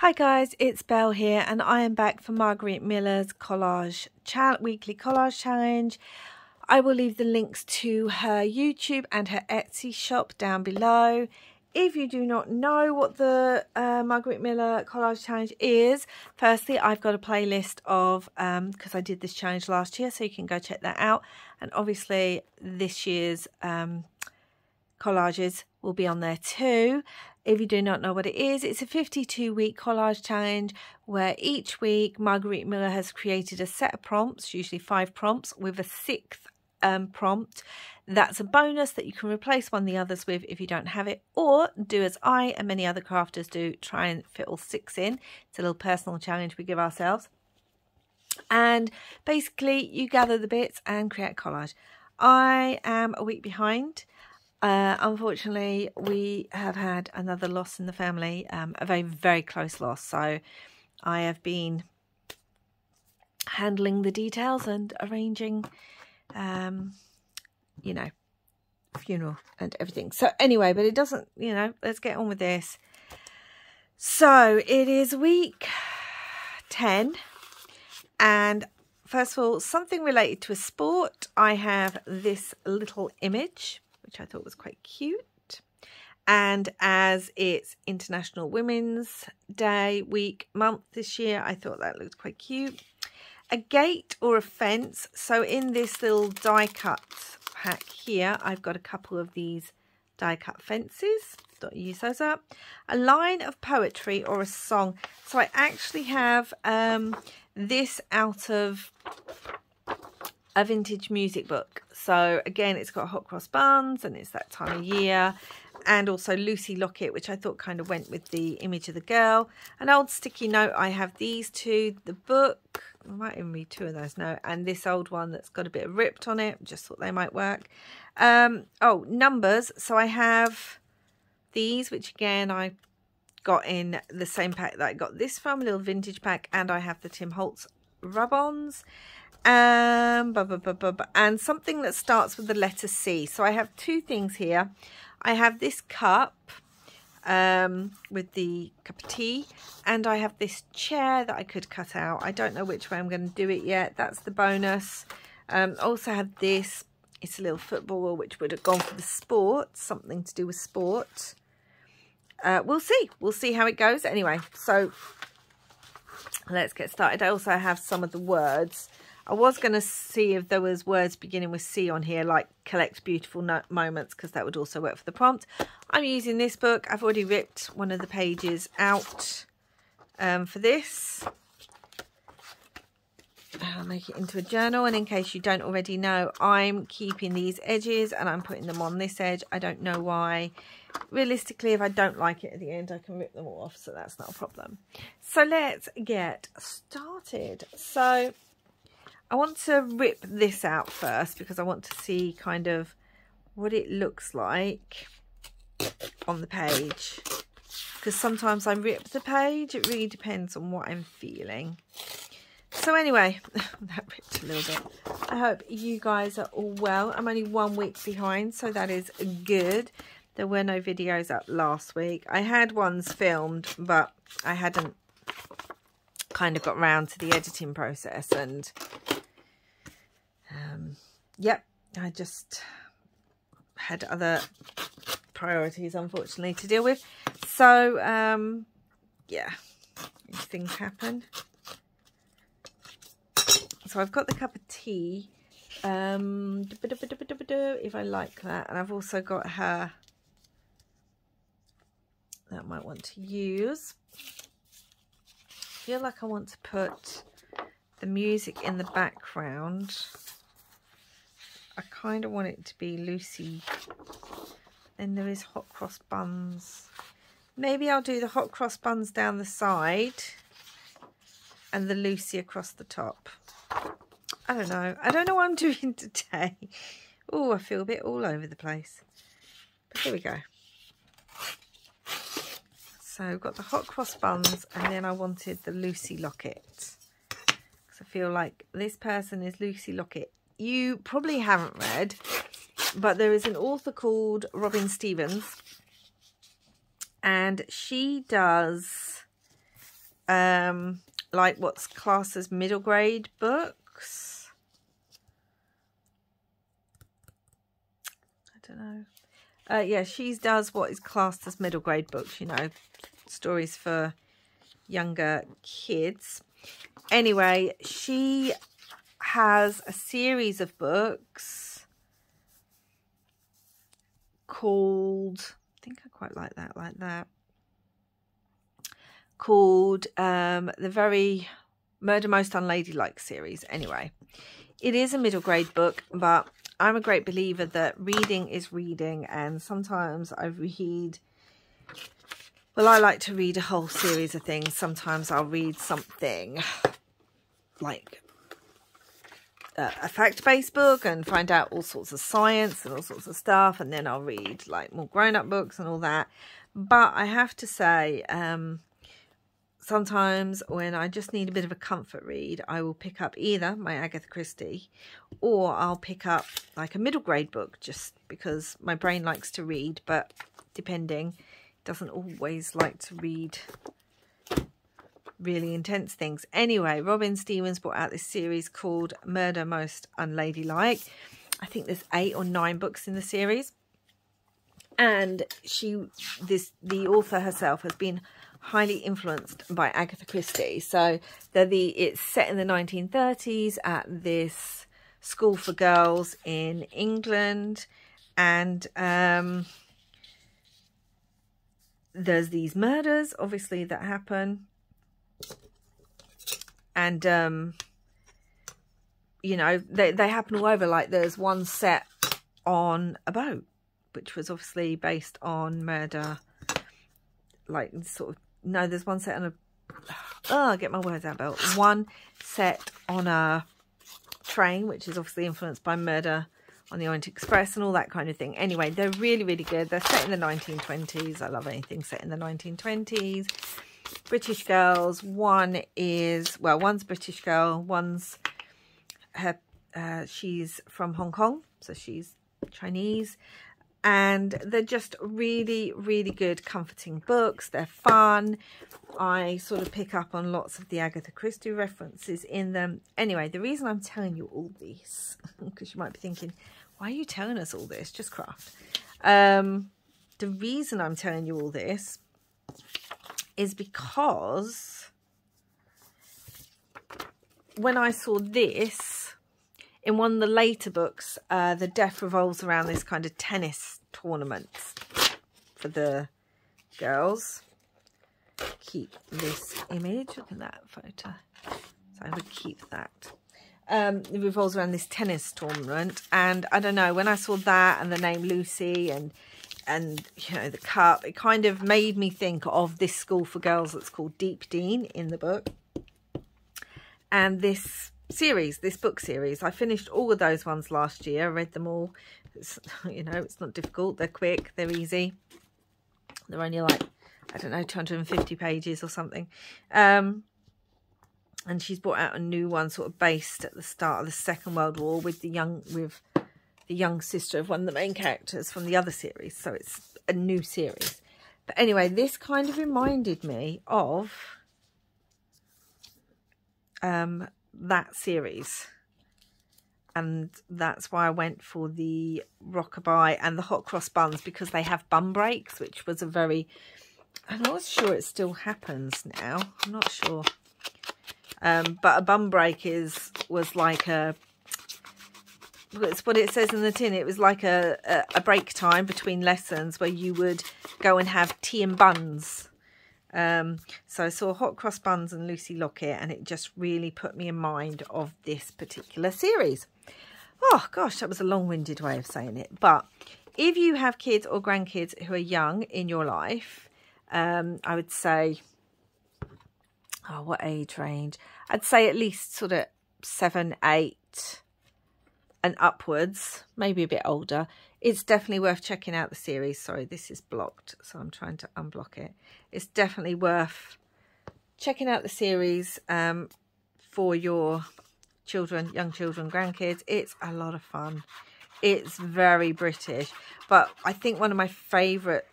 Hi guys, it's Belle here and I am back for Margarete Miller's weekly collage challenge. I will leave the links to her YouTube and her Etsy shop down below. If you do not know what the Margarete Miller collage challenge is, firstly I've got a playlist of, because I did this challenge last year, so you can go check that out. And obviously this year's collages will be on there too. If you do not know what it is, it's a 52-week collage challenge where each week Margarete Miller has created a set of prompts, usually 5 prompts, with a 6th prompt. That's a bonus that you can replace one of the others with if you don't have it, or do as I and many other crafters do, try and fit all 6 in. It's a little personal challenge we give ourselves. And basically you gather the bits and create a collage. I am a week behind. Unfortunately, we have had another loss in the family, a very, very close loss. So I have been handling the details and arranging, you know, funeral and everything. So anyway, but it doesn't, you know, let's get on with this. So it is week 10. And first of all, something related to a sport. I have this little image, which I thought was quite cute. And as it's International Women's Day month this year, I thought that looked quite cute. A gate or a fence. So in this little die cut pack here, I've got a couple of these die cut fences. Thought I'd use those up. A line of poetry or a song. So I actually have this out of a vintage music book. So again, it's got hot cross buns and it's that time of year, and also Lucy Locket, which I thought kind of went with the image of the girl. An old sticky note. I have these two, the book, I might even read 2 of those now, and this old one that's got a bit ripped on it. Just thought they might work. Oh, numbers. So I have these, which again I got in the same pack that I got this from, a little vintage pack, and I have the Tim Holtz rub-ons. And something that starts with the letter C. So I have 2 things here. I have this cup with the cup of tea, and I have this chair that I could cut out. I don't know which way I'm going to do it yet. That's the bonus. Also have this. It's a little football, which would have gone for the sport, something to do with sport. We'll see how it goes. Anyway, so let's get started. I also have some of the words. I was going to see if there was words beginning with C on here, like collect beautiful moments, because that would also work for the prompt. I'm using this book. I've already ripped one of the pages out for this. I'll make it into a journal, and in case you don't already know, I'm keeping these edges and I'm putting them on this edge. I don't know why. Realistically, if I don't like it at the end, I can rip them all off, so that's not a problem. So let's get started. So I want to rip this out first because I want to see kind of what it looks like on the page. Because sometimes I rip the page. It really depends on what I'm feeling. So anyway, that ripped a little bit. I hope you guys are all well. I'm only 1 week behind, so that is good. There were no videos up last week. I had ones filmed, but I hadn't kind of got round to the editing process, and yep, I just had other priorities, unfortunately, to deal with. So yeah, these things happen. So I've got the cup of tea, if I like that, and I've also got her that I might want to use. I feel like I want to put the music in the background. I kind of want it to be Lucy. Then there is hot cross buns. Maybe I'll do the hot cross buns down the side and the Lucy across the top. I don't know. I don't know what I'm doing today. Oh, I feel a bit all over the place. But here we go. So I've got the hot cross buns, and then I wanted the Lucy Locket. Because I feel like this person is Lucy Locket. You probably haven't read, but there is an author called Robin Stevens, and she does like what's classed as middle grade books. I don't know. Yeah, she does what is classed as middle grade books, you know, stories for younger kids. Anyway, she has a series of books called, I think I quite like that, called the very Murder Most Unladylike series. Anyway, it is a middle grade book, but I'm a great believer that reading is reading, and sometimes I read, well, I like to read a whole series of things. Sometimes I'll read something like a fact-based book and find out all sorts of science and all sorts of stuff, and then I'll read like more grown-up books and all that. But I have to say, sometimes when I just need a bit of a comfort read, I will pick up either my Agatha Christie, or I'll pick up like a middle grade book, just because my brain likes to read, but depending, it doesn't always like to read really intense things. Anyway, Robin Stevens brought out this series called Murder Most Unladylike. I think there's 8 or 9 books in the series, and the author herself has been highly influenced by Agatha Christie. So it's set in the 1930s at this school for girls in England, and there's these murders obviously that happen. And, you know, they happen all over. Like, there's one set on a boat, which was obviously based on murder. Like, sort of, no, there's one set on a, get my words out, Bill. One set on a train, which is obviously influenced by Murder on the Orient Express and all that kind of thing. Anyway, they're really, really good. They're set in the 1920s. I love anything set in the 1920s. British girls. One is, well, one's a British girl, one's she's from Hong Kong, so she's Chinese, and they're just really, really good, comforting books. They're fun. I sort of pick up on lots of the Agatha Christie references in them. Anyway, the reason I'm telling you all this, because you might be thinking, why are you telling us all this? Just craft. The reason I'm telling you all this is because when I saw this in one of the later books, the death revolves around this kind of tennis tournament for the girls. Keep this image. Look at that photo. So I would keep that. It revolves around this tennis tournament, and I don't know, when I saw that and the name Lucy and you know, the cup, it kind of made me think of this school for girls that's called Deep Dean in the book. And this series, this book series, I finished all of those ones last year. I read them all. It's, you know, it's not difficult. They're quick. They're easy. They're only like, I don't know, 250 pages or something. And she's brought out a new one sort of based at the start of the Second World War with the young sister of one of the main characters from the other series. So it's a new series. But anyway, this kind of reminded me of that series. And that's why I went for the Rockabye and the Hot Cross Buns, because they have bum breaks, which was a very... I'm not sure it still happens now. I'm not sure. But a bum break was like a... It's what it says in the tin. It was like a break time between lessons where you would go and have tea and buns. So I saw Hot Cross Buns and Lucy Lockett, and it just really put me in mind of this particular series. Oh, gosh, that was a long-winded way of saying it. But if you have kids or grandkids who are young in your life, I would say, oh, what age range? I'd say at least sort of 7, 8 and upwards, maybe a bit older. It's definitely worth checking out the series. Sorry, this is blocked, so I'm trying to unblock it. It's definitely worth checking out the series for your children, young children, grandkids. It's a lot of fun. It's very British, but I think one of my favourite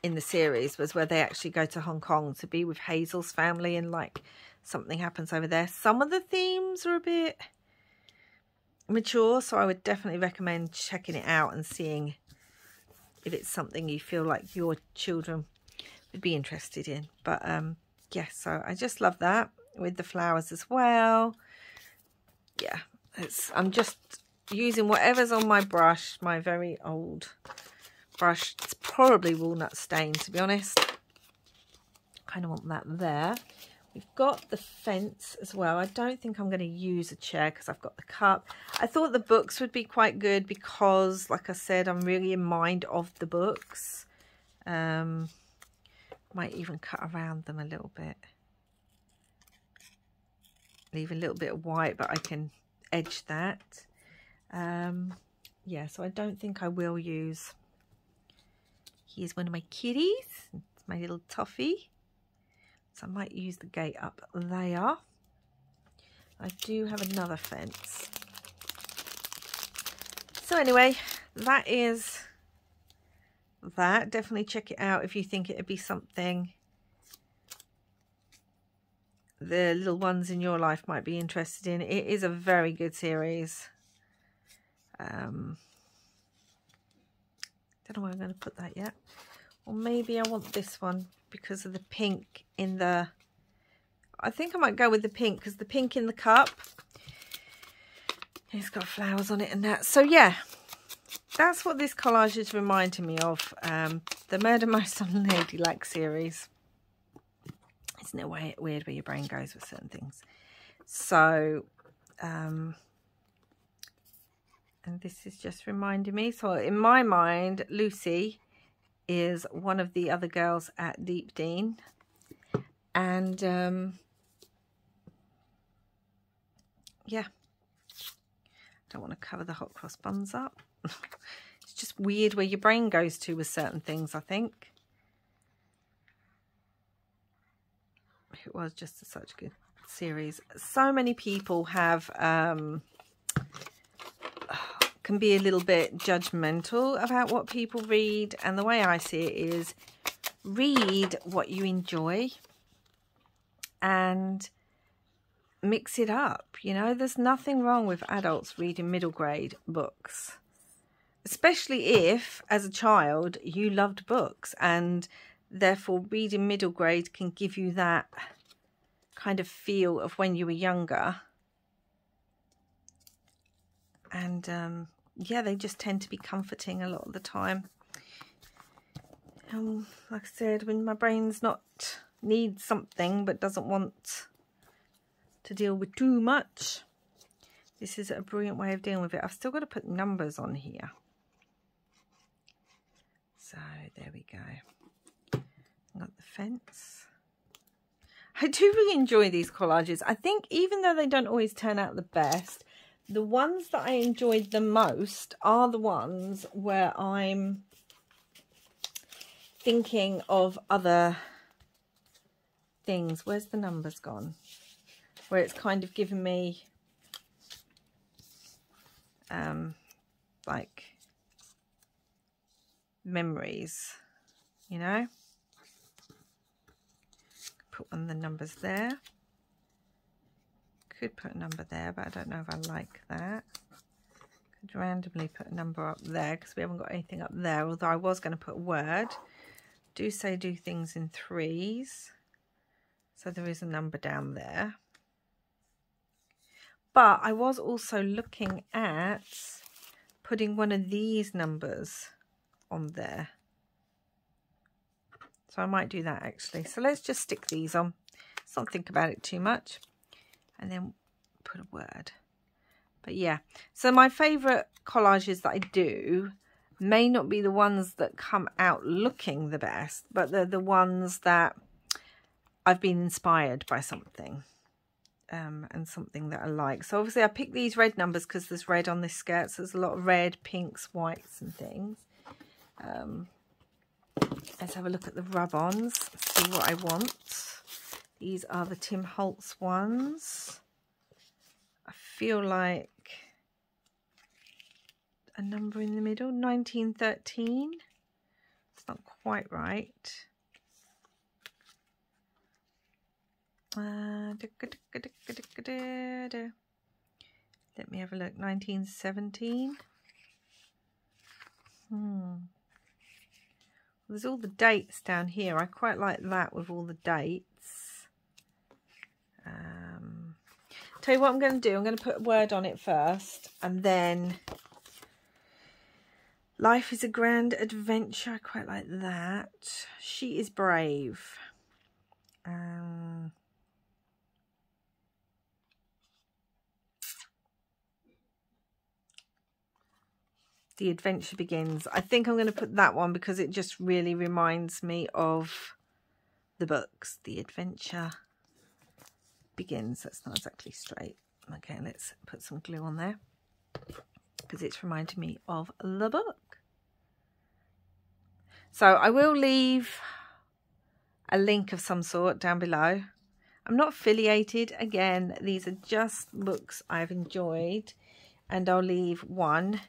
in the series was where they actually go to Hong Kong to be with Hazel's family, and like something happens over there. Some of the themes are a bit mature, so I would definitely recommend checking it out and seeing if it's something you feel like your children would be interested in. But yeah, so I just love that with the flowers as well. Yeah, I'm just using whatever's on my brush, my very old brush. It's probably walnut stain, to be honest. Kind of want that there. We've got the fence as well. I don't think I'm going to use a chair because I've got the cup. I thought the books would be quite good because, like I said, I'm really in mind of the books. Might even cut around them a little bit. Leave a little bit of white, but I can edge that. Yeah, so I don't think I will use... Here's one of my kitties. It's my little toffee. So I might use the gate up there. I do have another fence. So anyway, that is that. Definitely check it out if you think it would be something the little ones in your life might be interested in. It is a very good series. Don't know where I'm going to put that yet. Or maybe I want this one because of the pink in the... I think I might go with the pink because the pink in the cup, it's got flowers on it and that. So yeah, that's what this collage is reminding me of. The Murder Most Unladylike series. Isn't it weird where your brain goes with certain things? So, and this is just reminding me. So in my mind, Lucy is one of the other girls at Deep Dean, and yeah, don't want to cover the hot cross buns up. It's just weird where your brain goes to with certain things, I think. It was just such a good series. So many people have can be a little bit judgmental about what people read, and the way I see it is read what you enjoy and mix it up. You know, there's nothing wrong with adults reading middle grade books, especially if as a child you loved books, and therefore reading middle grade can give you that kind of feel of when you were younger. And yeah, they just tend to be comforting a lot of the time. Like I said, when my brain's needs something but doesn't want to deal with too much, this is a brilliant way of dealing with it. I've still got to put numbers on here. So there we go. Got the fence. I do really enjoy these collages. I think even though they don't always turn out the best, the ones that I enjoyed the most are the ones where I'm thinking of other things. Where's the numbers gone? Where it's kind of given me like memories, you know. Put one of the numbers there. Could put a number there, but I don't know if I like that. Could randomly put a number up there because we haven't got anything up there, although I was going to put a word. Do say do things in threes, so there is a number down there. But I was also looking at putting one of these numbers on there, so I might do that actually. So let's just stick these on. Let's not think about it too much, and then put a word. But yeah, so my favourite collages that I do may not be the ones that come out looking the best, but they're the ones that I've been inspired by something, and something that I like. So obviously I picked these red numbers because there's red on this skirt, so there's a lot of red, pinks, whites and things. Let's have a look at the rub-ons, see what I want. These are the Tim Holtz ones. I feel like a number in the middle, 1913. It's not quite right. Let me have a look. 1917. There's all the dates down here. I quite like that with all the dates. Tell you what I'm going to do. I'm going to put a word on it first, and then life is a grand adventure. I quite like that. She is brave. The adventure begins. I think I'm going to put that one because it just really reminds me of the books. The adventure begins. That's not exactly straight. Okay, let's put some glue on there because it's reminding me of the book. So I will leave a link of some sort down below. I'm not affiliated. Again, these are just books I've enjoyed, and I'll leave one.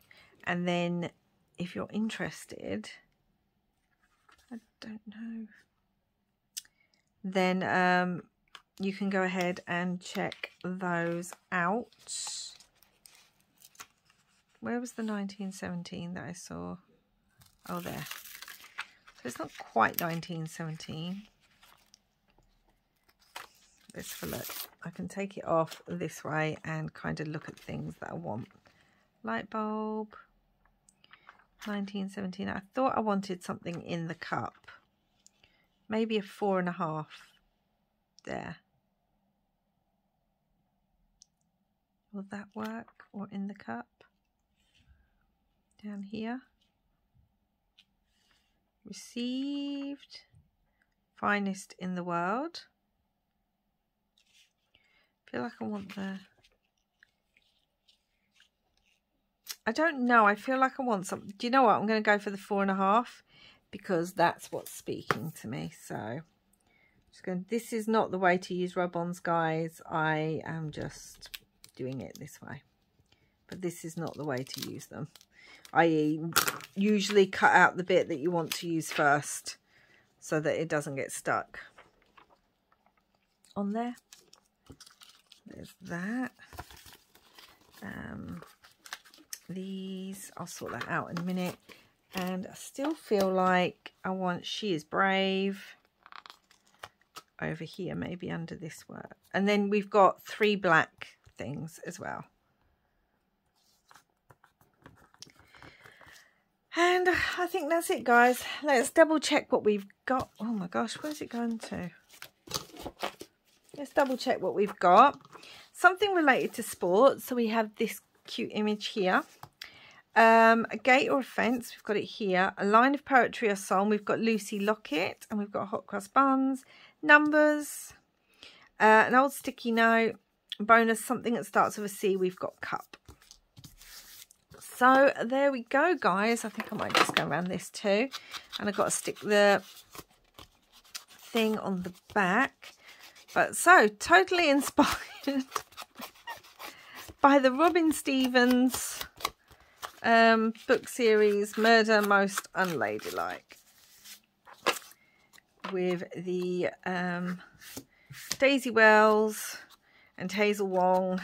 And then if you're interested, I don't know, then you can go ahead and check those out. Where was the 1917 that I saw? Oh, there. So it's not quite 1917. Let's have a look. I can take it off this way and kind of look at things that I want. Light bulb. 1917. I thought I wanted something in the cup. Maybe a 4.5 there. Will that work? Or in the cup? Down here. Received. Finest in the world. I feel like I want the... I don't know. I feel like I want something. Do you know what? I'm going to go for the 4.5 because that's what's speaking to me. So, just going. This is not the way to use rub-ons, guys. I am just doing it this way, but this is not the way to use them. I usually cut out the bit that you want to use first, so that it doesn't get stuck on there. There's that. These, I'll sort that out in a minute. And I still feel like I want She is Brave over here, maybe under this word. And then we've got 3 black things as well. And I think that's it, guys. Let's double check what we've got. Oh my gosh, where's it going to? Let's double check what we've got. Something related to sports. So we have this cute image here. A gate or a fence, we've got it here. A line of poetry or song, we've got Lucy Lockett, and we've got hot cross buns. Numbers, an old sticky note. Bonus, something that starts with a C, we've got cup. So there we go, guys. I think I might just go around this too. And I've got to stick the thing on the back. But so, totally inspired by the Robin Stevens book series, Murder Most Unladylike, with the Daisy Wells and Hazel Wong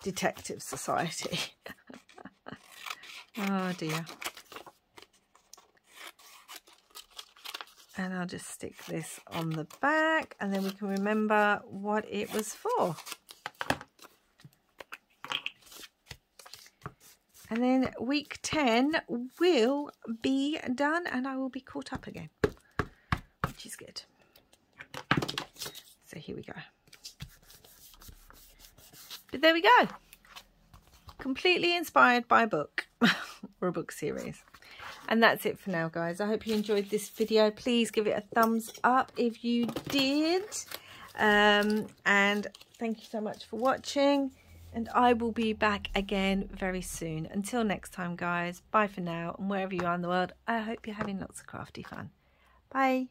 Detective Society. Oh dear. And I'll just stick this on the back, and then we can remember what it was for. And then week 10 will be done, and I will be caught up again, which is good. So here we go. But there we go. Completely inspired by a book or a book series. And that's it for now, guys. I hope you enjoyed this video. Please give it a thumbs up if you did. And thank you so much for watching. And I will be back again very soon. Until next time, guys. Bye for now. And wherever you are in the world, I hope you're having lots of crafty fun. Bye.